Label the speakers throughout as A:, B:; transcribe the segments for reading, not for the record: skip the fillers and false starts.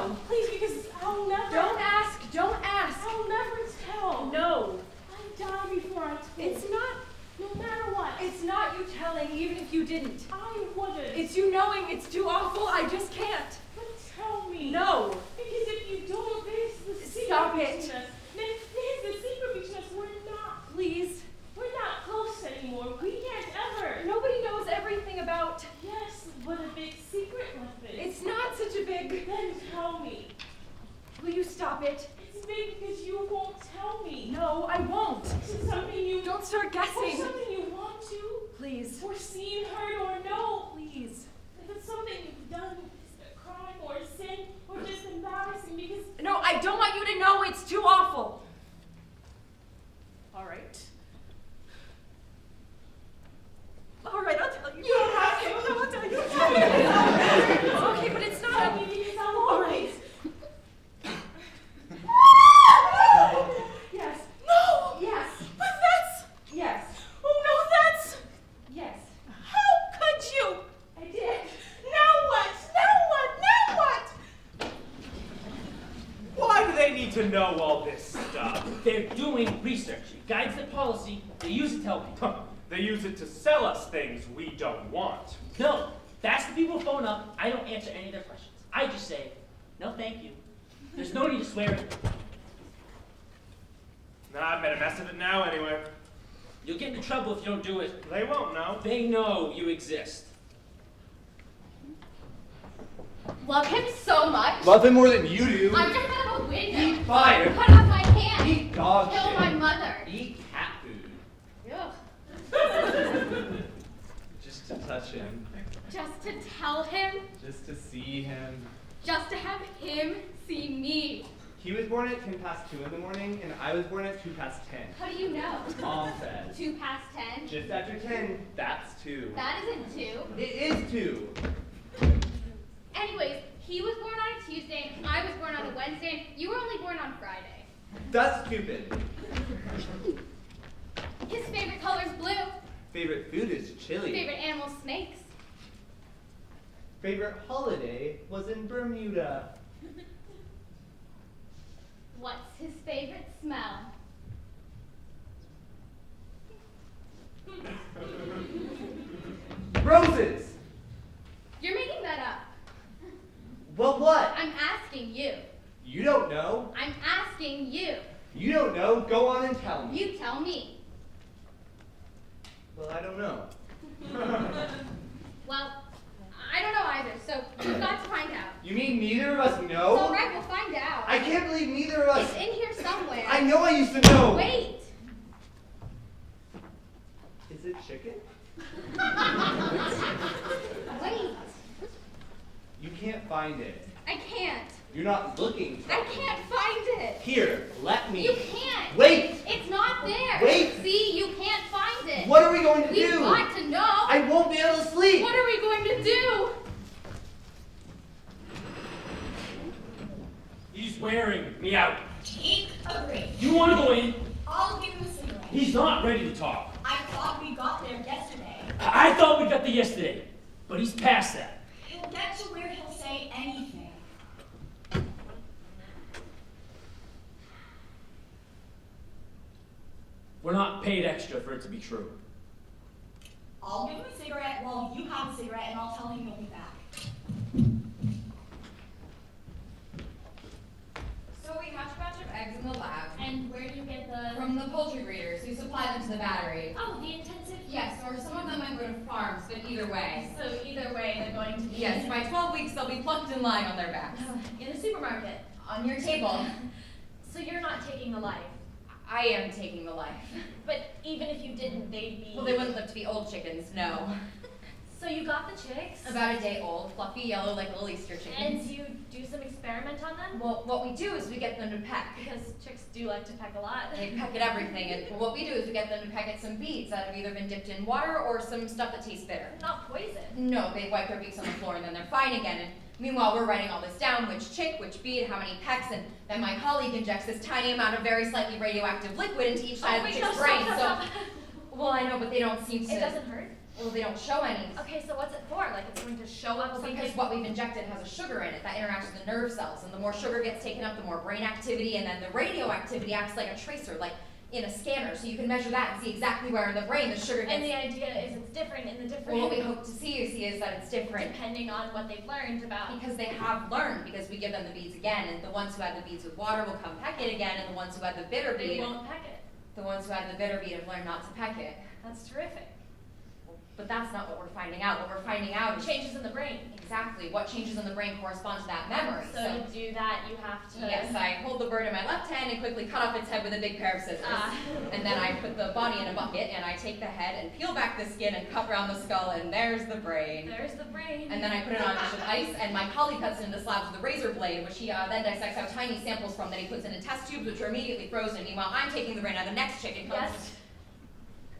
A: No.
B: Please, because I'll never.
A: Don't ask. Don't ask.
B: I'll never tell.
A: No.
B: I die before I told.
A: It's not.
B: No matter what.
A: It's not you telling, even if you didn't.
B: I wouldn't.
A: It's you knowing it's too awful. I just can't.
B: But tell me.
A: No.
B: Because if you don't, there's the secret
A: Stop
B: between
A: it.
B: us. There's the secret between us.
A: Please.
B: We're not close anymore. We can't ever.
A: Nobody knows everything about.
B: Yes, but a big secret with it.
A: It's not such a big.
B: Then tell me.
A: Will you stop it?
B: It's big because you won't tell me.
A: No, I won't.
B: Is it something you
A: Don't start
B: or
A: guessing.
B: something you want to?
A: Please.
B: Or seen, heard, or know?
A: Please.
B: If it's something you've done, is it a crime or a sin or just embarrassing because
A: No, I don't want you to know. It's too awful.
B: all right.
A: All right, I'll tell you.
B: You don't have to.
A: No, I'll tell you.
B: It's
A: Okay, but it's not.
B: Tell me because I'll always.
A: Yes.
B: No!
A: Yes.
B: But that's.
A: Yes.
B: Oh no, that's.
A: Yes.
B: How could you?
A: I did.
B: Now what? Now what? Now what?
C: Why do they need to know all this stuff?
D: They're doing research. It guides the policy. They use it to help people.
C: Huh, they use it to sell us things we don't want.
D: No, that's the people who phone up. I don't answer any of their questions. I just say, no thank you. There's no need to swear it.
C: Nah, I've made a mess of it now anyway.
D: You'll get into trouble if you don't do it.
C: They won't know.
D: They know you exist.
E: Love him so much.
F: Love him more than you do.
E: I'm just out of a window.
F: Eat fire.
E: Cut off my hand.
F: Eat dog
E: Kill
F: shit.
E: my mother.
F: Eat cat food.
E: Ugh.
F: Just to touch him.
E: Just to tell him.
F: Just to see him.
E: Just to have him see me.
F: He was born at 10 past 2 in the morning, and I was born at 2 past 10.
E: How do you know?
F: Mom said.
E: 2 past 10?
F: Just after 10, that's 2.
E: That isn't 2.
F: It is 2.
E: Anyways, he was born on a Tuesday, and I was born on a Wednesday, and you were only born on Friday.
F: That's stupid.
E: His favorite color's blue.
F: Favorite food is chili.
E: Favorite animal, snakes.
F: Favorite holiday was in Bermuda.
E: What's his favorite smell?
F: Roses!
E: You're making that up.
F: Well, what?
E: I'm asking you.
F: You don't know.
E: I'm asking you.
F: You don't know. Go on and tell me.
E: You tell me.
F: Well, I don't know.
E: Well, I don't know either, so you've got to find out.
F: You mean neither of us
E: It's
F: know?
E: all right, we'll find out.
F: I can't believe neither of us.
E: It's in here somewhere.
F: I know I used to know.
E: Wait.
F: Is it chicken?
E: Wait.
F: You can't find it.
E: I can't.
F: You're not looking for
E: I
F: it.
E: can't find it.
F: Here, let me.
E: You can't.
F: Wait!
E: It's not there.
F: Wait.
E: See, you can't find it.
F: What are we going to
E: We've
F: do?
E: got to know.
F: I won't be able to sleep.
E: What are we going to do?
D: He's wearing me out.
G: Take a break.
D: You want to go in?
G: I'll give him a cigarette.
D: He's not ready to talk.
G: I thought we got there yesterday.
D: I thought we got there yesterday, but he's past that.
G: He'll get to where he'll say anything.
D: We're not paid extra for it to be true.
G: I'll give him a cigarette while you have a cigarette, and I'll tell him you'll be back.
H: So we hatch a batch of eggs in the lab
E: And where do you get the...
H: from the poultry breeders who supply them to the battery.
E: Oh, the intensive...
H: Yes, or some of them might go to farms, but either way.
E: So either way, they're going to be...
H: Yes, by 12 weeks they'll be plucked and lying on their backs.
E: In the supermarket.
H: On your table.
E: So you're not taking the life.
H: I am taking the life.
E: But even if you didn't, they'd be...
H: Well, they wouldn't live to be old chickens, no.
E: So you got the chicks?
H: About a day old, fluffy yellow like little Easter
E: And
H: chickens.
E: you do some experiment on them?
H: Well, what we do is we get them to peck.
E: Because chicks do like to peck a lot.
H: They peck at everything, and what we do is we get them to peck at some beads that have either been dipped in water or some stuff that tastes bitter.
E: Not poison.
H: No, they wipe their beaks on the floor and then they're fine again. And meanwhile, we're writing all this down, which chick, which bead, how many pecks, and then my colleague injects this tiny amount of very slightly radioactive liquid into each side of the chick's brain.
E: Stop.
H: Well, I know, but they don't seem to.
E: It doesn't hurt?
H: Well, they don't show any.
E: Okay, so what's it for? Like it's going to show up
H: Well,
E: something?
H: because what we've injected has a sugar in it that interacts with the nerve cells, and the more sugar gets taken up, the more brain activity, and then the radioactivity acts like a tracer, like in a scanner, so you can measure that and see exactly where in the brain the sugar gets.
B: And the idea is it's different in the different.
H: Well, what we hope to see is that it's different.
B: Depending on what they've learned about.
H: Because they have learned, because we give them the beads again, and the ones who had the beads with water will come peck it again, and the ones who had the bitter
B: They
H: bead,
B: won't peck it.
H: the ones who had the bitter bead have learned not to peck it.
B: That's terrific.
H: But that's not what we're finding out. What we're finding out is
B: Changes in the brain.
H: exactly what changes in the brain correspond to that memory.
B: So to do that, you have to.
H: Yes, I hold the bird in my left hand and quickly cut off its head with a big pair of scissors.
B: Ah.
H: And then I put the body in a bucket, and I take the head and peel back the skin and cut around the skull, and there's the brain.
B: There's the brain.
H: And then I put it on a dish of ice, and my colleague cuts it into slabs with a razor blade, which he then dissects out tiny samples from that he puts into test tubes, which are immediately frozen. Meanwhile, I'm taking the brain out of the next chicken.
B: Yes.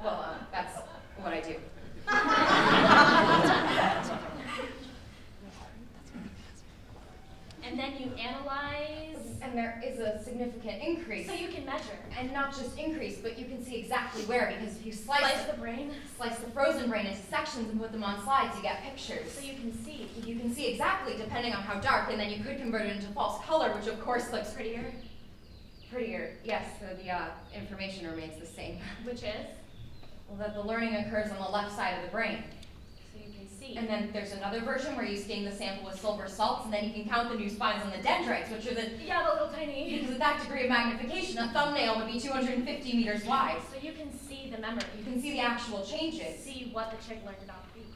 H: Well, that's what I do.
B: And then you analyze.
H: And there is a significant increase.
B: So you can measure.
H: And not just increase, but you can see exactly where, because if you slice
B: the brain.
H: Slice the frozen brain into sections and put them on slides, you get pictures.
B: So you can see.
H: You can see exactly, depending on how dark, and then you could convert it into false color, which of course looks
B: Prettier.
H: prettier. Yes, so the information remains the same.
B: Which is.
H: Well, that the learning occurs on the left side of the brain.
B: So you can see.
H: And then there's another version where you stain the sample with silver salts, and then you can count the new spines on the dendrites, which are the...
B: Yeah, the little tiny.
H: Because with that degree of magnification, a thumbnail would be 250 meters wide.
B: So you can see the memory.
H: You can see the actual changes.
B: See what the chick learned about the beat.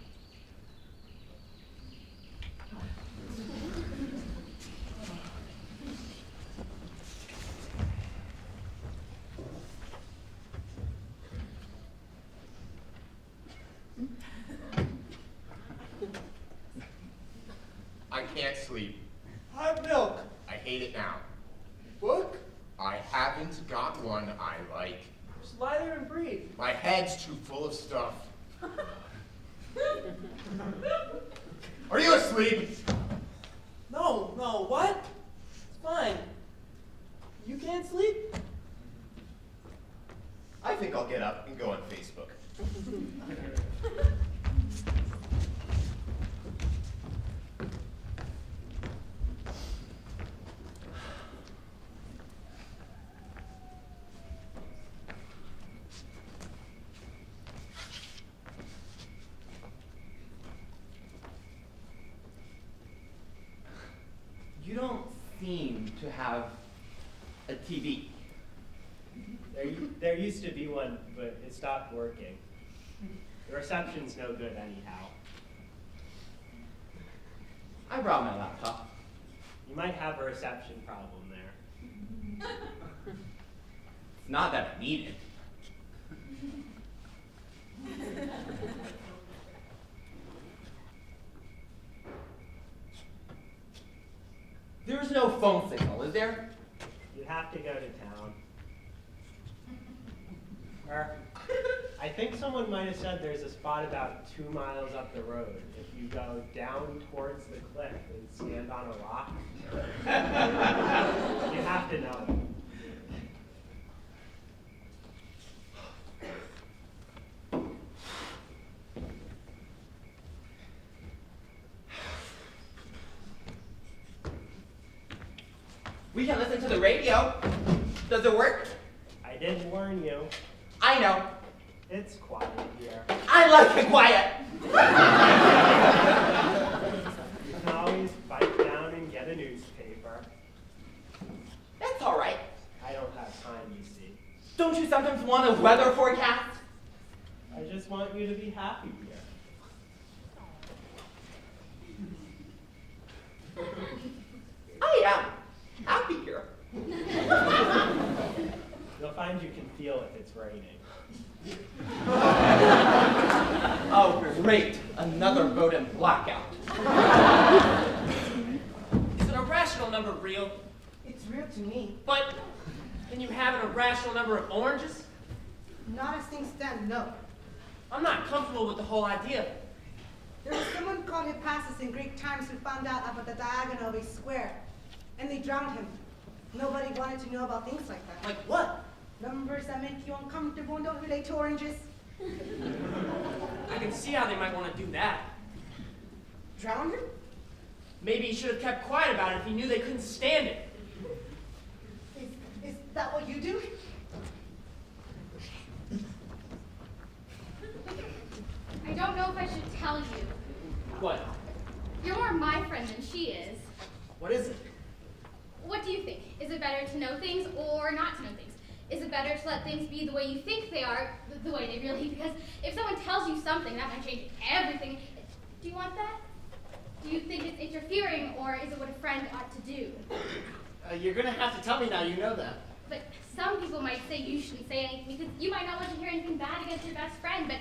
I: I can't sleep.
J: Have milk.
I: I hate it now.
J: Book.
I: I haven't got one I like.
J: Just lie there and breathe.
I: My head's too full of stuff. Are you asleep?
J: No, what? It's fine. You can't sleep?
I: I think I'll get up and go on Facebook.
F: You don't seem to have a TV.
C: There used to be one, but it stopped working. The reception's no good anyhow.
F: I brought my laptop.
C: You might have a reception problem there.
F: It's not that I need it. There's no phone signal, is there?
C: You'd have to go to town. Or, I think someone might have said there's a spot about 2 miles up the road. If you go down towards the cliff and stand on a rock, you have to know it.
F: We can listen to the radio. Does it work?
C: I did warn you.
F: I know.
C: It's quiet here.
F: I like it quiet.
C: You can always bite down and get a newspaper.
F: That's all right.
C: I don't have time, you see.
F: Don't you sometimes want a weather forecast?
C: I just want you to be happy here.
F: I am happy here.
C: You'll find you can feel if it's raining.
F: Oh, great. Another vote in blackout.
D: Is an irrational number real?
K: It's real to me.
D: But can you have an irrational number of oranges?
K: Not as things stand, no.
D: I'm not comfortable with the whole idea.
K: There was someone called Hippasus in Greek times who found out about the diagonal of a square, and they drowned him. Nobody wanted to know about things like that.
D: Like what?
K: Numbers that make you uncomfortable and don't relate to oranges.
J: I can see how they might want to do that.
K: Drown him?
J: Maybe he should have kept quiet about it if he knew they couldn't stand it.
K: Is that what you do?
E: I don't know if I should tell you.
J: What?
E: You're more my friend than she is.
J: What is it?
E: What do you think? Is it better to know things or not to know things? Is it better to let things be the way you think they are, the way they really? Because if someone tells you something, that might change everything. Do you want that? Do you think it's interfering, or is it what a friend ought to do?
J: You're gonna have to tell me now you know that.
E: But some people might say you shouldn't say anything because you might not want to hear anything bad against your best friend, but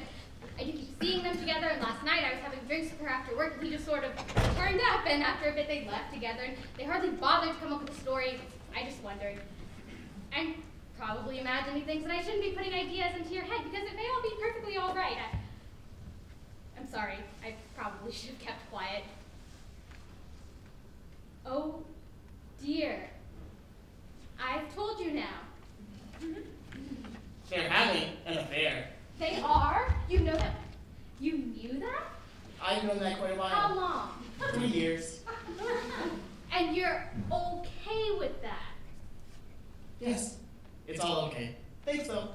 E: I do keep seeing them together, and last night I was having drinks with her after work, and he just sort of turned up, and after a bit they left together, and they hardly bothered to come up with a story. I just wondered. I'm probably imagining things, and I shouldn't be putting ideas into your head, because it may all be perfectly all right. I'm sorry. I probably should have kept quiet. Oh, dear. I've told you now.
J: They're having an affair.
E: They are? You know that? You knew that?
J: I've known that quite a while.
E: How long?
J: 3 years.
E: And you're okay with that?
J: Yes, it's all okay. Think so.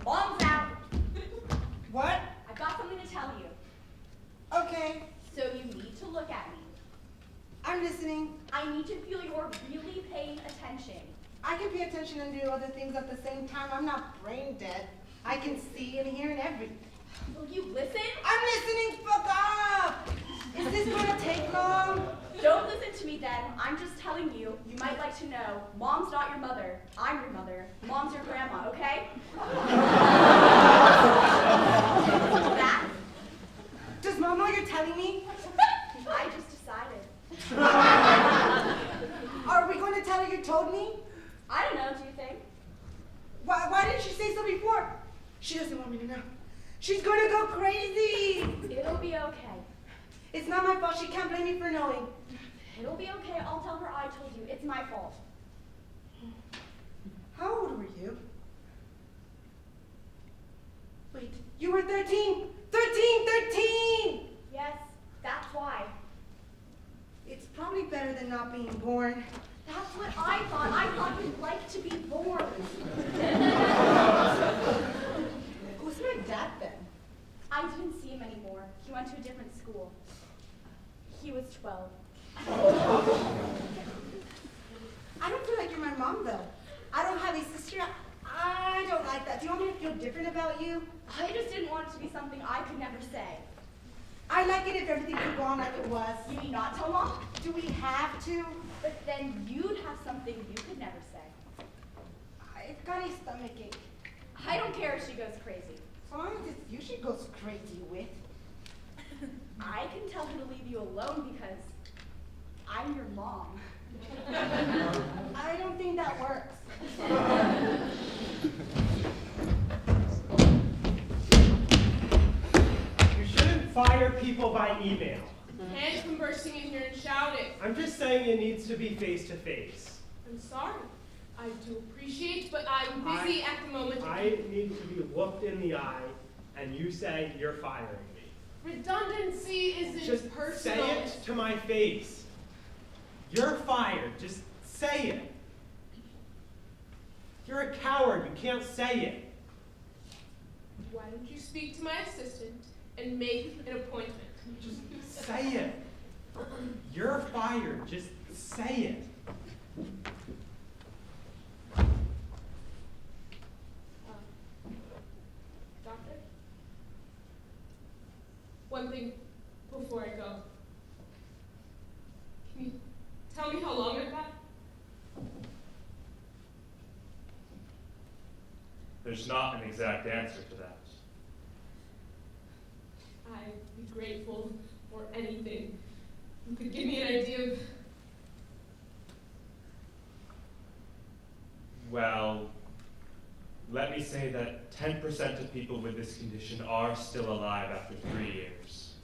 G: Mom's out.
K: What?
G: I've got something to tell you.
K: Okay,
G: So you need to look at me.
K: I'm listening.
G: I need to feel you're really paying attention.
K: I can pay attention and do other things at the same time. I'm not brain dead. I can see and hear and everything.
G: Will you listen?
K: I'm listening, fuck off! Is this gonna take long?
G: Don't listen to me then. I'm just telling you, you might like to know, Mom's not your mother. I'm your mother. Mom's your grandma, okay? That?
K: Does Mom know you're telling me?
G: I just decided.
K: Are we going to tell her you told me?
G: I don't know, do you think?
K: Why didn't she say so before? She doesn't want me to know. She's gonna go crazy.
G: It'll be okay.
K: It's not my fault. She can't blame me for knowing.
G: It'll be okay. I'll tell her I told you. It's my fault.
K: How old were you? Wait, you were 13. 13!
G: Yes, that's why.
K: It's probably better than not being born.
G: That's what I thought. I thought you'd like to be born.
K: Who's my dad then?
G: I didn't see him anymore. He went to a different school. He was 12.
K: I don't feel like you're my mom though. I don't have a sister. I don't like that. Do you want me to feel different about you?
G: I just didn't want it to be something I could never say.
K: I like it if everything could go on like it was.
G: You mean not tell Mom?
K: Do we have to?
G: But then you'd have something you could never say.
K: I've got a stomach ache.
G: I don't care if she goes crazy.
K: So long as it's you she goes crazy with.
G: I can tell her to leave you alone because I'm your mom.
K: I don't think that works.
C: You shouldn't fire people by email.
B: Can't come bursting in here and shouting.
C: I'm just saying it needs to be face to face.
B: I'm sorry. I do appreciate, but I'm busy at the moment.
C: I need to be looked in the eye, and you say you're firing me.
B: Redundancy isn't
C: Just
B: personal.
C: say it to my face. You're fired. Just say it. You're a coward. You can't say it.
B: Why don't you speak to my assistant and make an appointment?
C: Just say it. You're fired. Just say it.
B: Doctor? One thing before I go. Can you tell me how long I've got?
L: There's not an exact answer to that.
B: I'd be grateful for anything. You could give me an idea of...
L: Well, let me say that 10% of people with this condition are still alive after 3 years.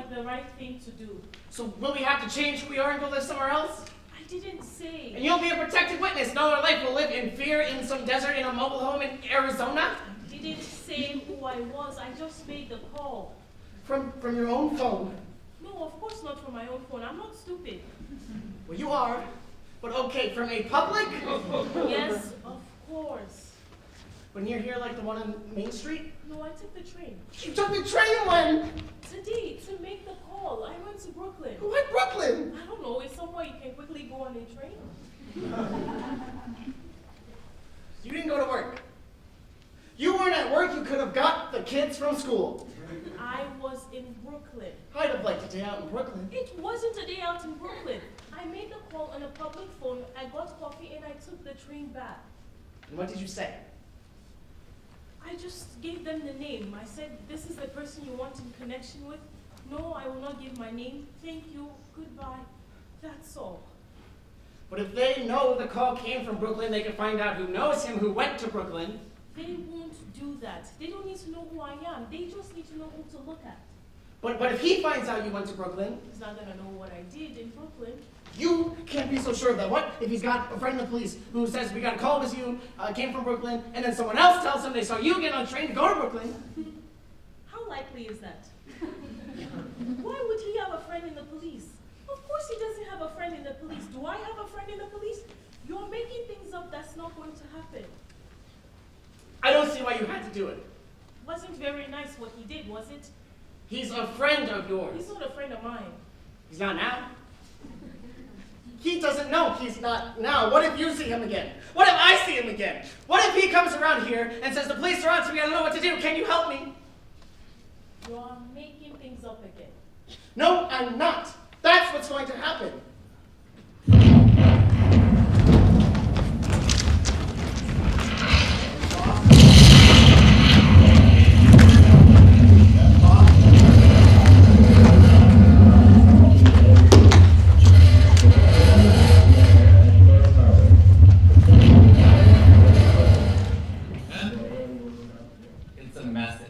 B: like the right thing to do.
F: So will we have to change who we are and go live somewhere else?
B: I didn't say.
F: And you'll be a protected witness. No other life will live in fear in some desert in a mobile home in Arizona?
B: I didn't say who I was. I just made the call.
F: From your own phone?
B: No, of course not from my own phone. I'm not stupid.
F: Well, you are. But okay, from a public?
B: Yes, of course.
F: When you're here like the one on Main Street?
B: No, I took the train.
F: You took the train when?
B: Today, to make the call. I went to Brooklyn.
F: What, Brooklyn?
B: I don't know. It's somewhere you can quickly go on a train.
F: You didn't go to work. You weren't at work, you could have got the kids from school.
B: I was in Brooklyn.
F: I'd have liked a day out in Brooklyn.
B: It wasn't a day out in Brooklyn. I made the call on a public phone, I got coffee, and I took the train back.
F: And what did you say?
B: I just gave them the name. I said, this is the person you want in connection with. No, I will not give my name. Thank you. Goodbye. That's all.
F: But if they know the call came from Brooklyn, they can find out who knows him, who went to Brooklyn.
B: They won't do that. They don't need to know who I am. They just need to know who to look at.
F: But if he finds out you went to Brooklyn,
B: He's not gonna know what I did in Brooklyn.
F: you can't be so sure of that. What if he's got a friend in the police who says, we got a call, it was you, came from Brooklyn, and then someone else tells him they saw you get on a train to go to Brooklyn?
B: How likely is that? Why would he have a friend in the police? Of course he doesn't have a friend in the police. Do I have a friend in the police? You're making things up that's not going to happen.
F: I don't see why you had to do it.
B: Wasn't very nice what he did, was it?
F: He's a friend of yours.
B: He's not a friend of mine.
F: He's not now. He doesn't know he's not now. What if you see him again? What if I see him again? What if he comes around here and says, the police are on to me, I don't know what to do, can you help me?
B: You're making things up again.
F: No, I'm not. That's what's going to happen.
M: It's a message.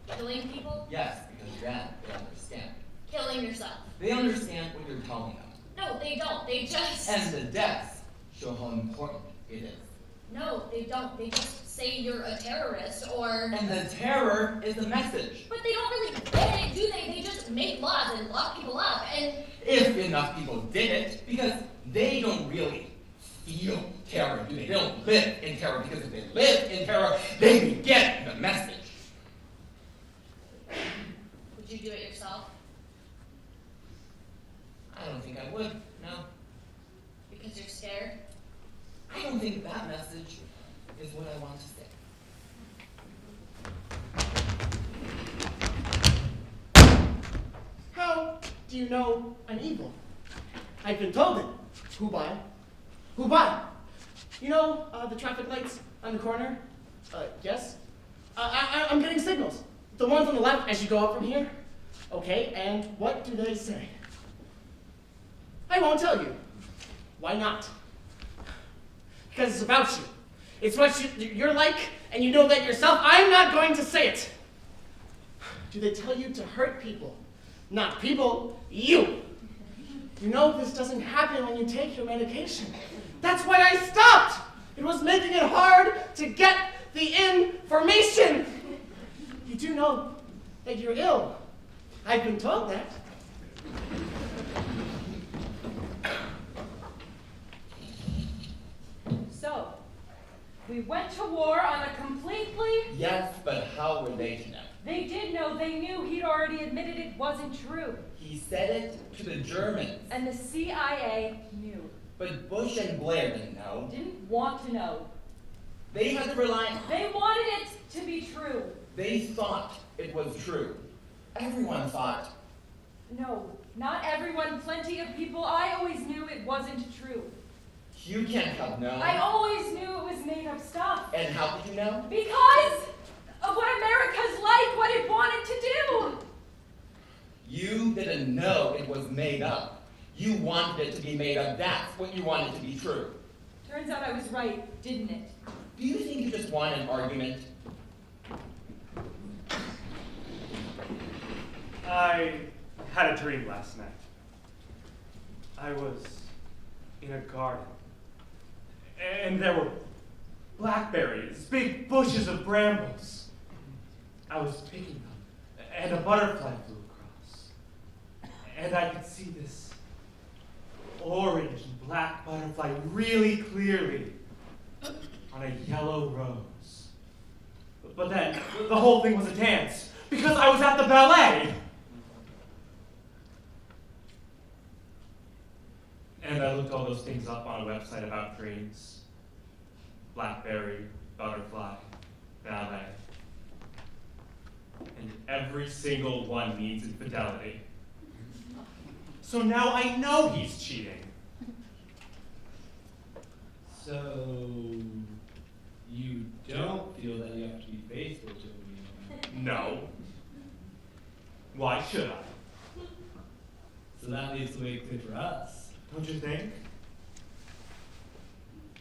H: Killing people?
M: Yes, because then they understand.
H: Killing yourself.
M: They understand what you're telling them.
H: No, they don't. They just...
M: And the deaths show how important it is.
H: No, they don't. They just say you're a terrorist or...
M: And the terror is the message.
H: But they don't really get it, do they? They just make laws and lock people up and...
M: If enough people did it, because they don't really feel terror, do they? They don't live in terror, because if they live in terror, they would get the message.
H: Would you do it yourself?
M: I don't think I would, no.
H: Because you're scared?
M: I don't think that message is what I want to say.
F: How do you know I'm evil? I've been told it. Who by? Who by? You know the traffic lights on the corner? Yes? I'm getting signals. The ones on the left as you go up from here. Okay, and what do they say? I won't tell you. Why not? Because it's about you. It's what you're like, and you know that yourself. I'm not going to say it. Do they tell you to hurt people? Not people, you. You know this doesn't happen when you take your medication. That's why I stopped. It was making it hard to get the information. You do know that you're ill. I've been told that.
A: So, we went to war on a completely...
M: Yes, but how were they to know?
A: They did know. They knew. He'd already admitted it wasn't true.
M: He said it to the Germans.
A: And the CIA knew.
M: But Bush and Blair didn't know.
A: Didn't want to know.
M: They had to rely on...
A: They wanted it to be true.
M: They thought it was true. Everyone thought.
A: No, not everyone. Plenty of people. I always knew it wasn't true.
M: You can't have known.
A: I always knew it was made up stuff.
M: And how did you know?
A: Because of what America's like, what it wanted to do.
M: You didn't know it was made up. You wanted it to be made up. That's what you wanted to be true.
A: Turns out I was right, didn't it?
M: Do you think you just won an argument?
C: I
L: had a dream last night. I was in a garden, and there were blackberries, big bushes of brambles. I was picking them, and a butterfly flew across. And I could see this orange and black butterfly really clearly on a yellow rose. But then, the whole thing was a dance, because I was at the ballet! And I looked all those things up on a website about dreams. Blackberry, butterfly, ballet. And every single one needs infidelity. So now I know he's cheating.
N: So, you don't feel that you have to be faithful to him?
L: No. Why should I?
N: So that leaves the way clear for us.
L: Don't you think?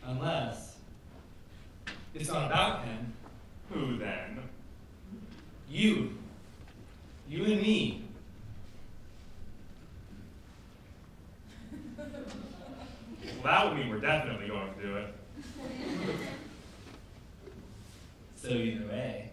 N: Unless it's not about him.
L: Who then?
N: You. You and me.
L: Well, that would mean we're definitely going to do it.
N: So either way.